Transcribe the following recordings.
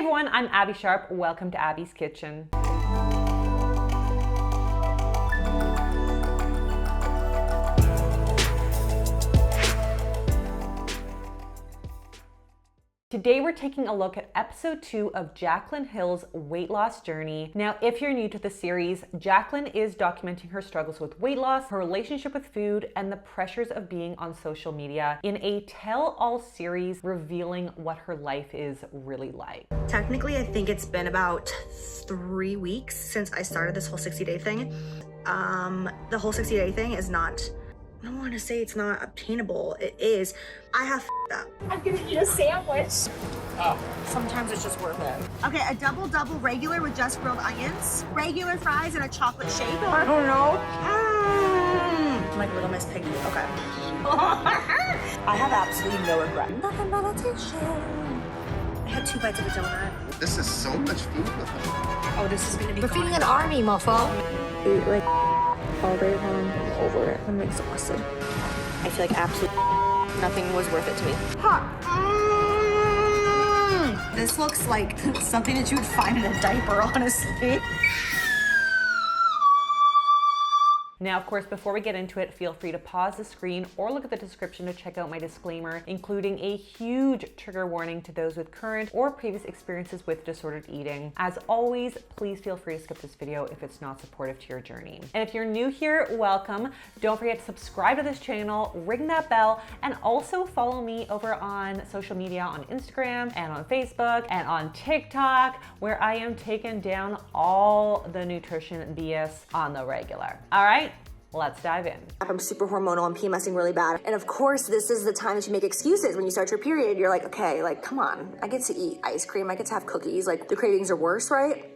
everyone, I'm Abbey Sharp. Welcome to Abby's Kitchen. Today we're taking a look at episode 2 of Jaclyn Hill's weight loss journey. Now, if you're new to the series, Jaclyn is documenting her struggles with weight loss, her relationship with food, and the pressures of being on social media in a tell-all series revealing what her life is really like. Technically, I think it's been about 3 weeks since I started this whole 60-day thing. The whole 60-day thing is not, I don't want to say it's not obtainable. It is. I have up. I'm gonna eat a sandwich. Oh. Sometimes it's just worth it. Okay, a double regular with just grilled onions, regular fries, and a chocolate shake. I don't know. Like Little Miss Piggy. Okay. I have absolutely no regret. Nothing but meditation. I had 2 bites of a donut. This is so much food with them. Oh, this is gonna be. We're feeding an army, mofo. Eat like all day long. I'm over it. I'm exhausted. I feel like absolutely nothing was worth it to me. This looks like something that you would find in a diaper, honestly. Now, of course, before we get into it, feel free to pause the screen or look at the description to check out my disclaimer, including a huge trigger warning to those with current or previous experiences with disordered eating. As always, please feel free to skip this video if it's not supportive to your journey. And if you're new here, welcome. Don't forget to subscribe to this channel, ring that bell, and also follow me over on social media on Instagram and on Facebook and on TikTok, where I am taking down all the nutrition BS on the regular. All right? Let's dive in. I'm super hormonal and PMSing really bad. And of course, this is the time that you make excuses. When you start your period, you're like, okay, like, come on. I get to eat ice cream. I get to have cookies. Like, the cravings are worse, right?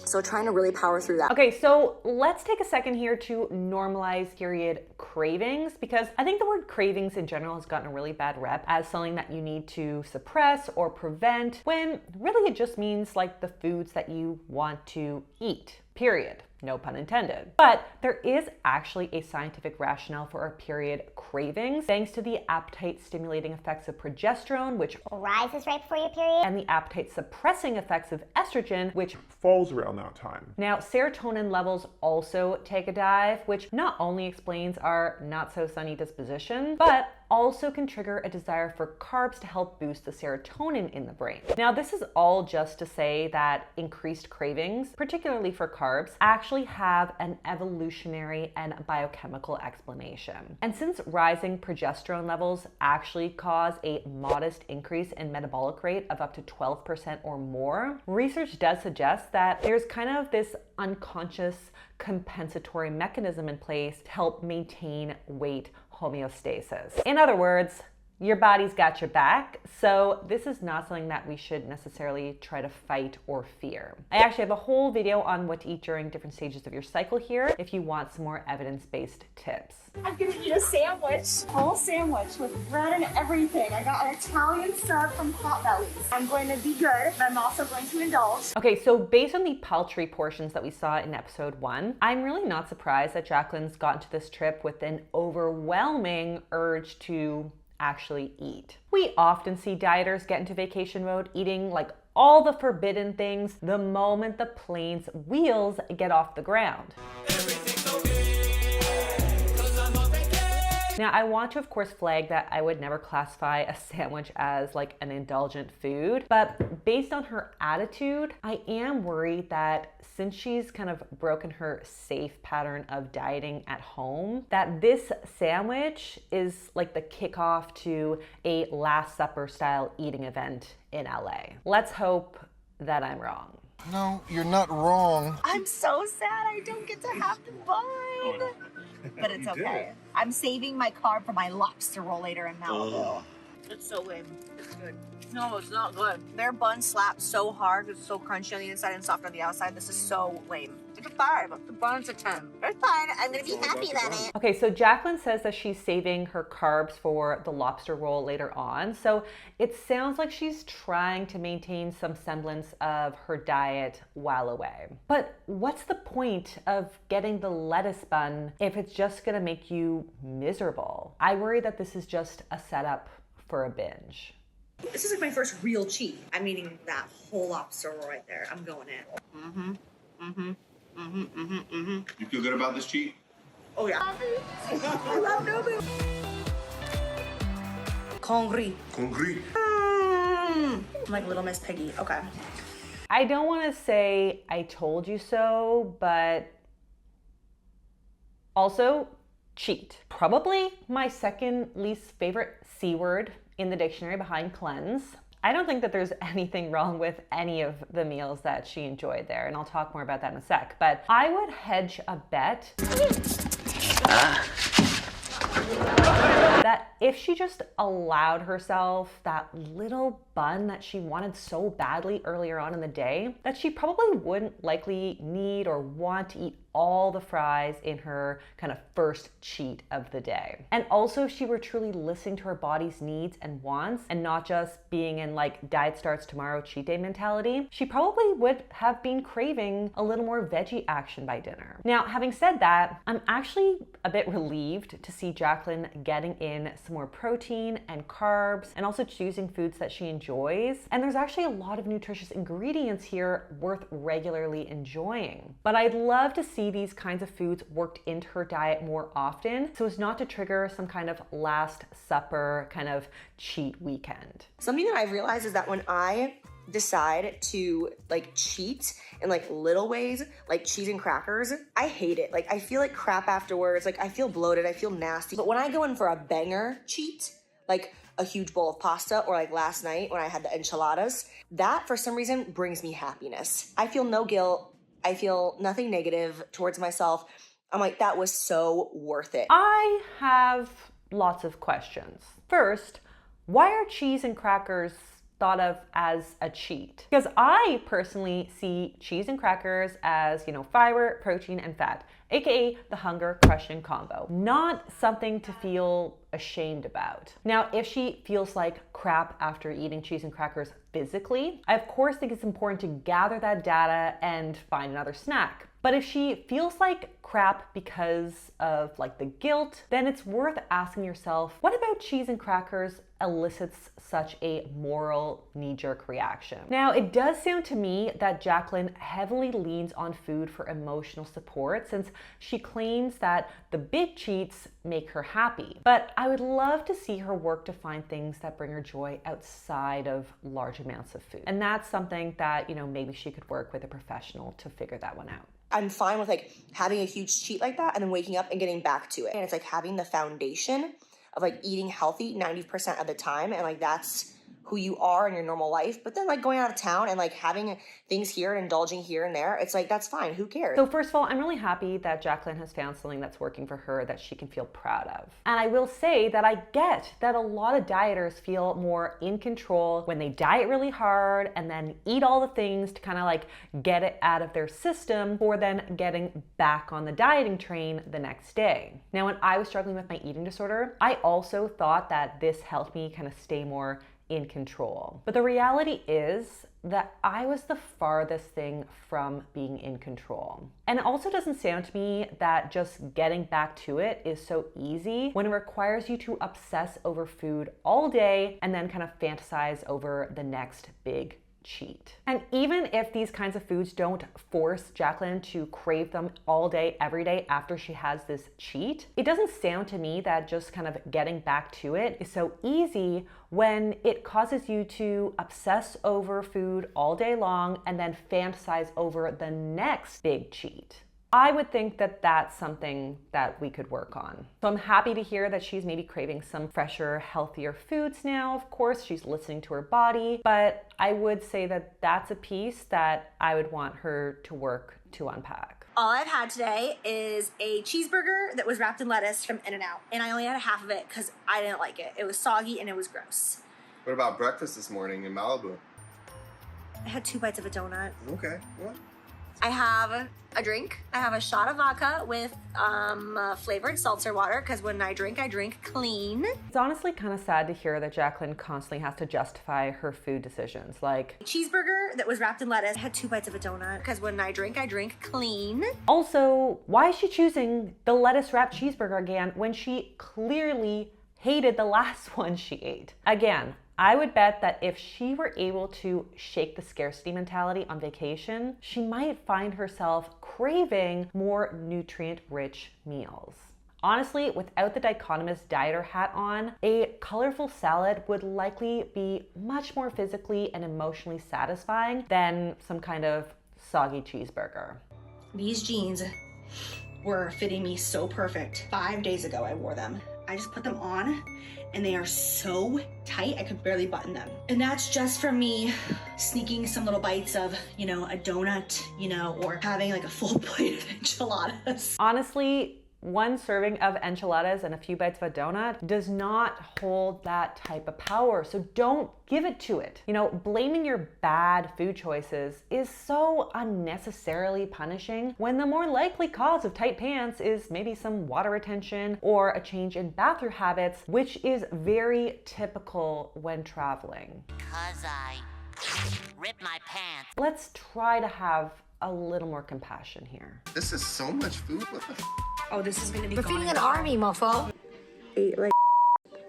So trying to really power through that. Okay, so let's take a second here to normalize period cravings, because I think the word cravings in general has gotten a really bad rep as something that you need to suppress or prevent, when really it just means like the foods that you want to eat, period. No pun intended. But there is actually a scientific rationale for our period cravings, thanks to the appetite stimulating effects of progesterone, which Rises right before your period. and the appetite suppressing effects of estrogen, which falls around that time. now serotonin levels also take a dive, which not only explains our not so sunny disposition, but also can trigger a desire for carbs to help boost the serotonin in the brain. Now, this is all just to say that increased cravings, particularly for carbs, actually have an evolutionary and biochemical explanation. And since rising progesterone levels actually cause a modest increase in metabolic rate of up to 12% or more, research does suggest that there's kind of this unconscious compensatory mechanism in place to help maintain weight homeostasis. In other words, your body's got your back, so this is not something that we should necessarily try to fight or fear. I actually have a whole video on what to eat during different stages of your cycle here if you want some more evidence-based tips. I'm gonna eat a sandwich. Whole sandwich with bread and everything. I got an Italian sub from Potbellies. I'm going to be good, but I'm also going to indulge. Okay, so based on the paltry portions that we saw in episode 1, I'm really not surprised that Jaclyn's gotten to this trip with an overwhelming urge to actually eat. We often see dieters get into vacation mode, eating like all the forbidden things the moment the plane's wheels get off the ground. Now, I want to, of course, flag that I would never classify a sandwich as like an indulgent food, but based on her attitude, I am worried that since she's kind of broken her safe pattern of dieting at home, that this sandwich is like the kickoff to a Last Supper style eating event in LA. Let's hope that I'm wrong. No, you're not wrong. I'm so sad I don't get to have the bun. But it's okay. I'm saving my carb for my lobster roll later in Malibu. It's so lame. It's good. No, it's not good. Their bun slaps so hard. It's so crunchy on the inside and soft on the outside. This is so lame. It's a 5. The bun's a 10. It's fine. I'm gonna be happy then. Okay, so Jaclyn says that she's saving her carbs for the lobster roll later on. So it sounds like she's trying to maintain some semblance of her diet while away. But what's the point of getting the lettuce bun if it's just gonna make you miserable? I worry that this is just a setup for a binge. This is like my first real cheat. I'm eating that whole lobster roll right there. I'm going in. You feel good about this cheat? Oh yeah. I love Nobu. Congri. Congri. I'm like Little Miss Piggy. Okay. I don't want to say I told you so, but also cheat. Probably my second least favorite C word in the dictionary behind cleanse. I don't think that there's anything wrong with any of the meals that she enjoyed there, and I'll talk more about that in a sec, but I would hedge a bet that if she just allowed herself that little bun that she wanted so badly earlier on in the day, that she probably wouldn't likely need or want to eat all the fries in her kind of first cheat of the day. And also, if she were truly listening to her body's needs and wants and not just being in like diet starts tomorrow cheat day mentality, she probably would have been craving a little more veggie action by dinner. Now, having said that, I'm actually a bit relieved to see Jaclyn getting in some more protein and carbs and also choosing foods that she enjoys. And there's actually a lot of nutritious ingredients here worth regularly enjoying. But I'd love to see these kinds of foods worked into her diet more often so as not to trigger some kind of last supper kind of cheat weekend. Something that I've realized is that when I decide to like cheat in like little ways, like cheese and crackers, I hate it. Like I feel like crap afterwards. Like I feel bloated, I feel nasty. But when I go in for a banger cheat, like a huge bowl of pasta, or like last night when I had the enchiladas, that for some reason brings me happiness. I feel no guilt. I feel nothing negative towards myself. I'm like, that was so worth it. I have lots of questions. First, why are cheese and crackers thought of as a cheat? Because I personally see cheese and crackers as, fiber, protein, and fat, aka the hunger crushing combo. Not something to feel ashamed about. Now, if she feels like crap after eating cheese and crackers physically, I of course think it's important to gather that data and find another snack. But if she feels like crap because of like the guilt, then it's worth asking yourself, what about cheese and crackers elicits such a moral knee-jerk reaction? Now, it does sound to me that Jaclyn heavily leans on food for emotional support, since she claims that the big cheats make her happy. But I would love to see her work to find things that bring her joy outside of large amounts of food. And that's something that, maybe she could work with a professional to figure that one out. I'm fine with like having a huge cheat like that and then waking up and getting back to it. And it's like having the foundation of like eating healthy 90% of the time, and like that's who you are in your normal life. But then like going out of town and like having things here and indulging here and there, it's like, that's fine, who cares? So first of all, I'm really happy that Jaclyn has found something that's working for her that she can feel proud of. And I will say that I get that a lot of dieters feel more in control when they diet really hard and then eat all the things to kind of like get it out of their system for then getting back on the dieting train the next day. Now, when I was struggling with my eating disorder, I also thought that this helped me kind of stay more in control. But the reality is that I was the farthest thing from being in control. And it also doesn't sound to me that just getting back to it is so easy when it requires you to obsess over food all day and then kind of fantasize over the next big cheat. And even if these kinds of foods don't force Jaclyn to crave them all day, every day after she has this cheat, it doesn't sound to me that just kind of getting back to it is so easy when it causes you to obsess over food all day long and then fantasize over the next big cheat. I would think that that's something that we could work on. So I'm happy to hear that she's maybe craving some fresher, healthier foods now. Of course, she's listening to her body, but I would say that that's a piece that I would want her to work to unpack. All I've had today is a cheeseburger that was wrapped in lettuce from In-N-Out, and I only had half of it because I didn't like it. It was soggy and it was gross. What about breakfast this morning in Malibu? I had 2 bites of a donut. Okay, what? I have a drink. I have a shot of vodka with flavored seltzer water, because when I drink clean. It's honestly kind of sad to hear that Jaclyn constantly has to justify her food decisions. Like, Cheeseburger that was wrapped in lettuce. I had 2 bites of a donut, because when I drink clean. also, why is she choosing the lettuce wrapped cheeseburger again when she clearly hated the last one she ate? Again, I would bet that if she were able to shake the scarcity mentality on vacation, she might find herself craving more nutrient-rich meals. Honestly, without the dichotomous dieter hat on, a colorful salad would likely be much more physically and emotionally satisfying than some kind of soggy cheeseburger. These jeans were fitting me so perfect. 5 days ago, I wore them. I just put them on and they are so tight, I could barely button them. And that's just from me sneaking some little bites of, a donut, or having like a full plate of enchiladas. Honestly, one serving of enchiladas and a few bites of a donut does not hold that type of power, so don't give it to it. Blaming your bad food choices is so unnecessarily punishing when the more likely cause of tight pants is maybe some water retention or a change in bathroom habits, which is very typical when traveling. 'Cause I ripped my pants. Let's try to have a little more compassion here. This is so much food. What the Oh, this is gonna be We're feeding an army, mofo. Ate like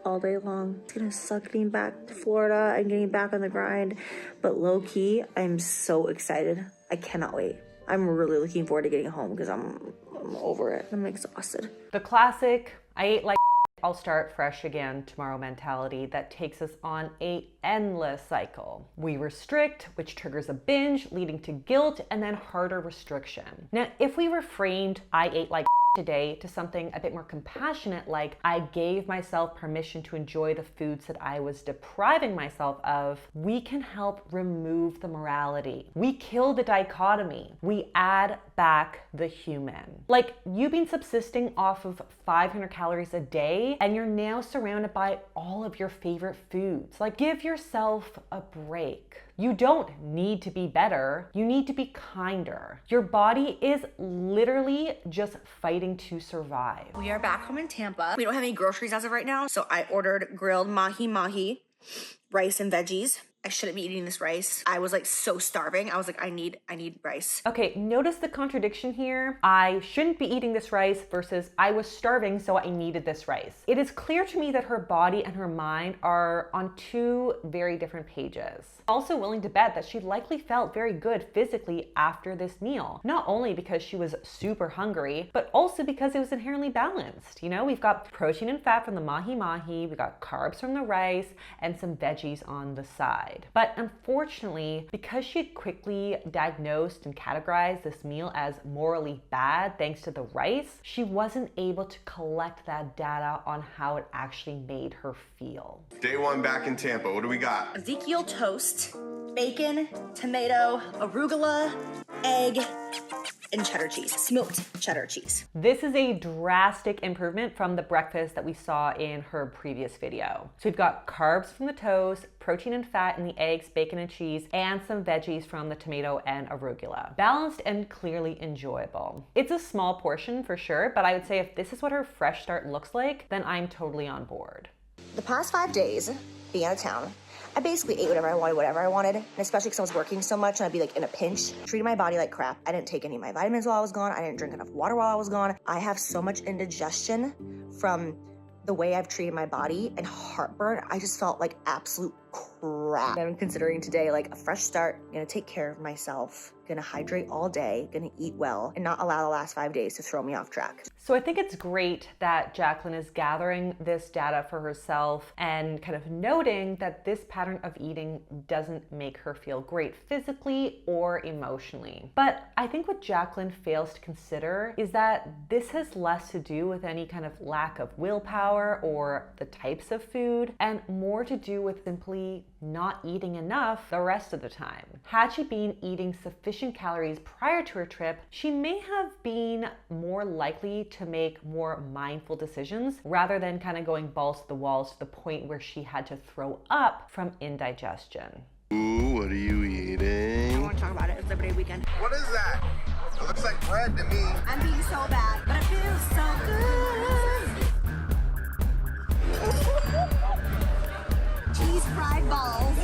all day long. It's gonna suck getting back to Florida and getting back on the grind. But low key, I'm so excited. I cannot wait. I'm really looking forward to getting home because I'm over it. I'm exhausted. The classic, I ate like I'll start fresh again tomorrow mentality that takes us on a endless cycle. We restrict, which triggers a binge, leading to guilt and then harder restriction. Now, if we reframed I ate like today to something a bit more compassionate, like I gave myself permission to enjoy the foods that I was depriving myself of, we can help remove the morality. We kill the dichotomy. We add back the human. Like, you've been subsisting off of 500 calories a day and you're now surrounded by all of your favorite foods. Like, give yourself a break. You don't need to be better, you need to be kinder. Your body is literally just fighting to survive. We are back home in Tampa. We don't have any groceries as of right now, so I ordered grilled mahi-mahi, rice and veggies. I shouldn't be eating this rice. I was like so starving. I was like, I need rice. Okay, notice the contradiction here. I shouldn't be eating this rice versus I was starving, so I needed this rice. It is clear to me that her body and her mind are on two very different pages. Also willing to bet that she likely felt very good physically after this meal. Not only because she was super hungry, but also because it was inherently balanced. We've got protein and fat from the mahi-mahi, we got carbs from the rice, and some veggies on the side. But unfortunately, because she had quickly diagnosed and categorized this meal as morally bad thanks to the rice, she wasn't able to collect that data on how it actually made her feel. Day one back in Tampa. What do we got? Ezekiel toast, bacon, tomato, arugula, egg, and cheddar cheese, smoked cheddar cheese. This is a drastic improvement from the breakfast that we saw in her previous video. So we've got carbs from the toast, protein and fat in the eggs, bacon and cheese, and some veggies from the tomato and arugula. Balanced and clearly enjoyable. It's a small portion for sure, but I would say if this is what her fresh start looks like, then I'm totally on board. The past 5 days being out of town, I basically ate whatever I wanted, and especially because I was working so much and I'd be like in a pinch, treating my body like crap. I didn't take any of my vitamins while I was gone. I didn't drink enough water while I was gone. I have so much indigestion from the way I've treated my body and heartburn. I just felt like absolute crap. I'm considering today like a fresh start. I'm gonna take care of myself, gonna hydrate all day, gonna eat well, and not allow the last 5 days to throw me off track. So I think it's great that Jaclyn is gathering this data for herself and kind of noting that this pattern of eating doesn't make her feel great physically or emotionally. But I think what Jaclyn fails to consider is that this has less to do with any kind of lack of willpower or the types of food, and more to do with simply not eating enough the rest of the time. Had she been eating sufficient calories prior to her trip, she may have been more likely to make more mindful decisions rather than kind of going balls to the walls to the point where she had to throw up from indigestion. Ooh, what are you eating? I don't want to talk about it. It's Labor Day weekend. What is that? It looks like bread to me. I'm being so bad, but it feels so good. Cheese fried balls.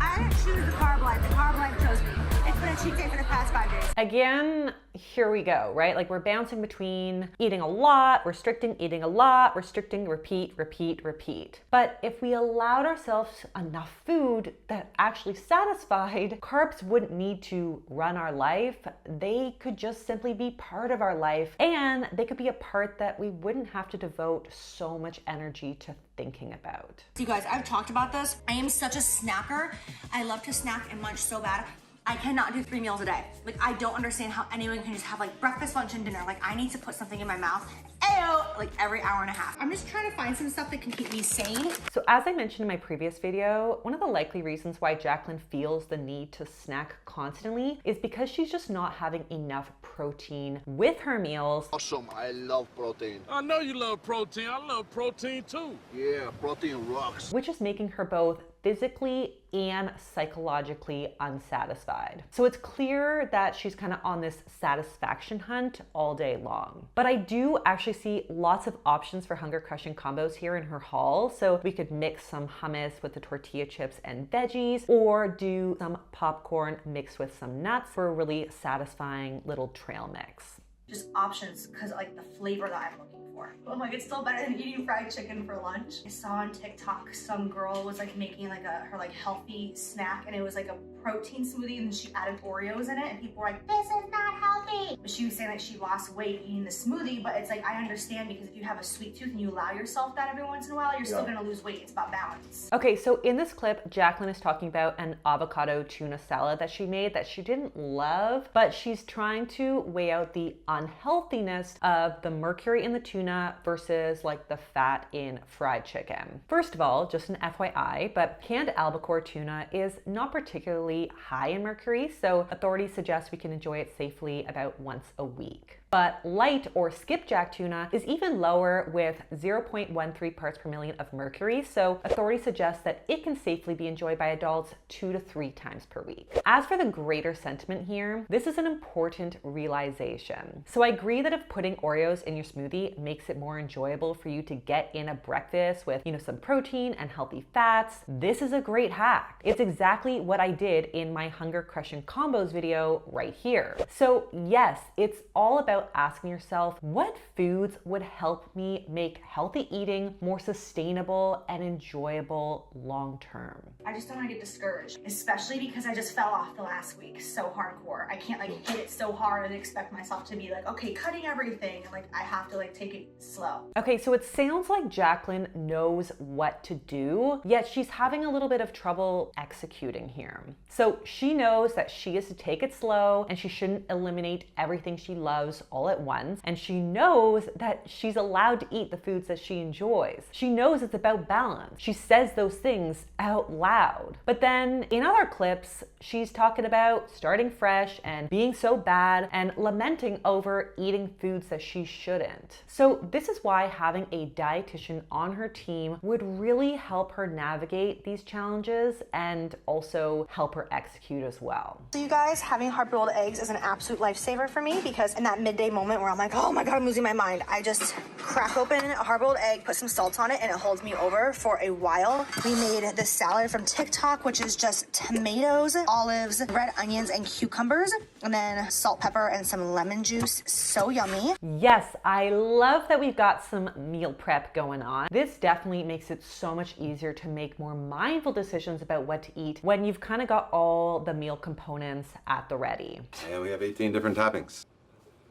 I didn't choose the carb life. The carb life chose me. It's been a cheat day for the past 5 days. Again, here we go, right? Like we're bouncing between eating a lot, restricting, eating a lot, restricting, repeat, repeat, repeat. But if we allowed ourselves enough food that actually satisfied, carbs wouldn't need to run our life. They could just simply be part of our life, and they could be a part that we wouldn't have to devote so much energy to thinking about. You guys, I've talked about this. I am such a snacker. I love to snack and munch so bad. I cannot do 3 meals a day. Like, I don't understand how anyone can just have like breakfast, lunch, and dinner. Like, I need to put something in my mouth, ayo, like every hour and a half. I'm just trying to find some stuff that can keep me sane. So as I mentioned in my previous video, one of the likely reasons why Jaclyn feels the need to snack constantly is because she's just not having enough protein with her meals. Awesome, I love protein. I know you love protein. I love protein too. Yeah, protein rocks. Which is making her both physically and psychologically unsatisfied. So it's clear that she's kind of on this satisfaction hunt all day long. But I do actually see lots of options for hunger crushing combos here in her haul. So we could mix some hummus with the tortilla chips and veggies, or do some popcorn mixed with some nuts for a really satisfying little trail mix. Just options, because like the flavor that I'm looking for. Oh my, it's still better than eating fried chicken for lunch. I saw on TikTok some girl was like making like her like healthy snack, and it was like a protein smoothie, and then she added Oreos in it, and people were like, this is not healthy. But she was saying that she lost weight eating the smoothie, but it's like, I understand, because if you have a sweet tooth and you allow yourself that every once in a while, you're still gonna lose weight. It's about balance. Okay, so in this clip, Jaclyn is talking about an avocado tuna salad that she made that she didn't love, but she's trying to weigh out the unhealthiness of the mercury in the tuna versus like the fat in fried chicken. First of all, just an FYI, but canned albacore tuna is not particularly high in mercury, so authorities suggest we can enjoy it safely about once a week. But light or skipjack tuna is even lower with 0.13 parts per million of mercury, so authorities suggest that it can safely be enjoyed by adults 2 to 3 times per week. As for the greater sentiment here, this is an important realization. So I agree that if putting Oreos in your smoothie makes it more enjoyable for you to get in a breakfast with, some protein and healthy fats, this is a great hack. It's exactly what I did in my hunger crushing combos video right here. So yes, it's all about asking yourself, what foods would help me make healthy eating more sustainable and enjoyable long term? I just don't want to get discouraged, especially because I just fell off the last week so hardcore. I can't like hit it so hard and expect myself to be like, okay, cutting everything, and like I have to like take it slow. Okay, so it sounds like Jaclyn knows what to do, yet she's having a little bit of trouble executing here. So she knows that she is to take it slow and she shouldn't eliminate everything she loves all at once, and she knows that she's allowed to eat the foods that she enjoys. She knows it's about balance. She says those things out loud. But then in other clips, she's talking about starting fresh and being so bad and lamenting over eating foods that she shouldn't. So this is why having a dietitian on her team would really help her navigate these challenges and also help her execute as well. So you guys, having hard-boiled eggs is an absolute lifesaver for me, because in that midday moment where I'm like, oh my God, I'm losing my mind, I just crack open a hard-boiled egg, put some salt on it, and it holds me over for a while. We made this salad from TikTok, which is just tomatoes, olives, red onions, and cucumbers, and then salt, pepper, and some lemon juice. So yummy. Yes, I love that we've got some meal prep going on. This definitely makes it so much easier to make more mindful decisions about what to eat when you've kind of got all the meal components at the ready. And we have 18 different toppings.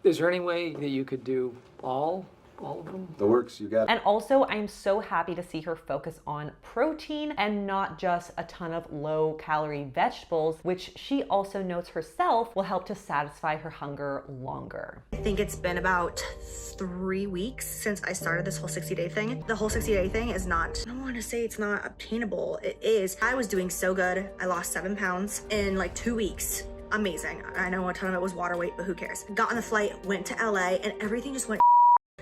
Is there any way that you could do all of them? The works, you got it. And also, I'm so happy to see her focus on protein and not just a ton of low-calorie vegetables, which she also notes herself will help to satisfy her hunger longer. I think it's been about 3 weeks since I started this whole 60-day thing. The whole 60-day thing is not, I don't want to say it's not obtainable. It is. I was doing so good. I lost 7 pounds in like 2 weeks. Amazing. I know a ton of it was water weight, but who cares? Got on the flight, went to LA, and everything just went.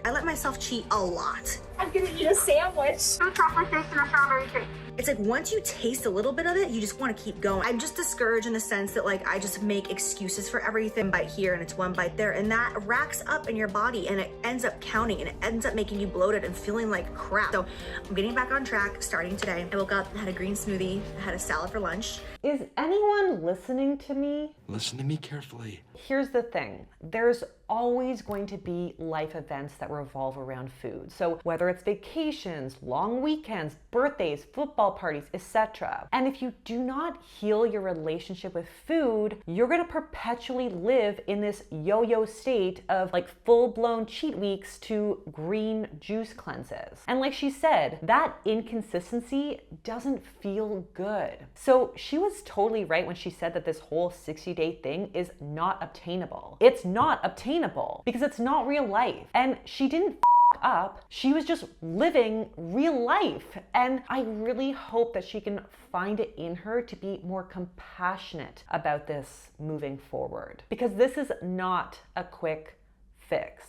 I let myself cheat a lot. I'm gonna eat a sandwich. 2 chocolate shakes and a strawberry shake. it's like once you taste a little bit of it, you just want to keep going. I'm just discouraged in the sense that like I just make excuses for everything. Bite here and it's one bite there, and that racks up in your body and it ends up counting and it ends up making you bloated and feeling like crap. So I'm getting back on track starting today. I woke up, had a green smoothie, I had a salad for lunch. Is anyone listening to me? Listen to me carefully. Here's the thing. There's always going to be life events that revolve around food. So whether it's vacations, long weekends, birthdays, football parties, etc. And if you do not heal your relationship with food, you're going to perpetually live in this yo-yo state of like full-blown cheat weeks to green juice cleanses. And like she said, that inconsistency doesn't feel good. So she was totally right when she said that this whole 60-day thing is not obtainable. It's not obtainable because it's not real life. And she didn't up. She was just living real life. And I really hope that she can find it in her to be more compassionate about this moving forward, because this is not a quick fix.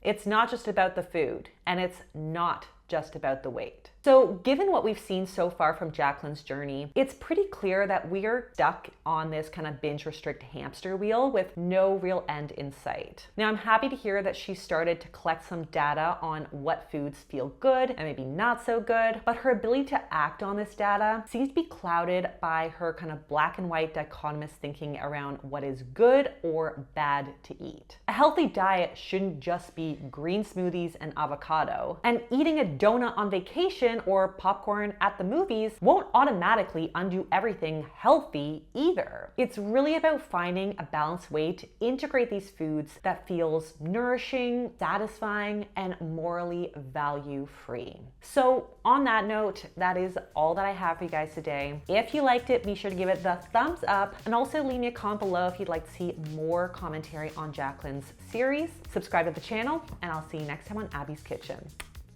It's not just about the food, and it's not just about the weight. So given what we've seen so far from Jaclyn's journey, it's pretty clear that we're stuck on this kind of binge restrict hamster wheel with no real end in sight. Now I'm happy to hear that she started to collect some data on what foods feel good and maybe not so good, but her ability to act on this data seems to be clouded by her kind of black and white dichotomous thinking around what is good or bad to eat. A healthy diet shouldn't just be green smoothies and avocado, and eating a donut on vacation or popcorn at the movies won't automatically undo everything healthy either. It's really about finding a balanced way to integrate these foods that feels nourishing, satisfying, and morally value-free. So on that note, that is all that I have for you guys today. If you liked it, be sure to give it the thumbs up, and also leave me a comment below if you'd like to see more commentary on Jaclyn's series. Subscribe to the channel, and I'll see you next time on Abby's Kitchen.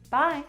Bye.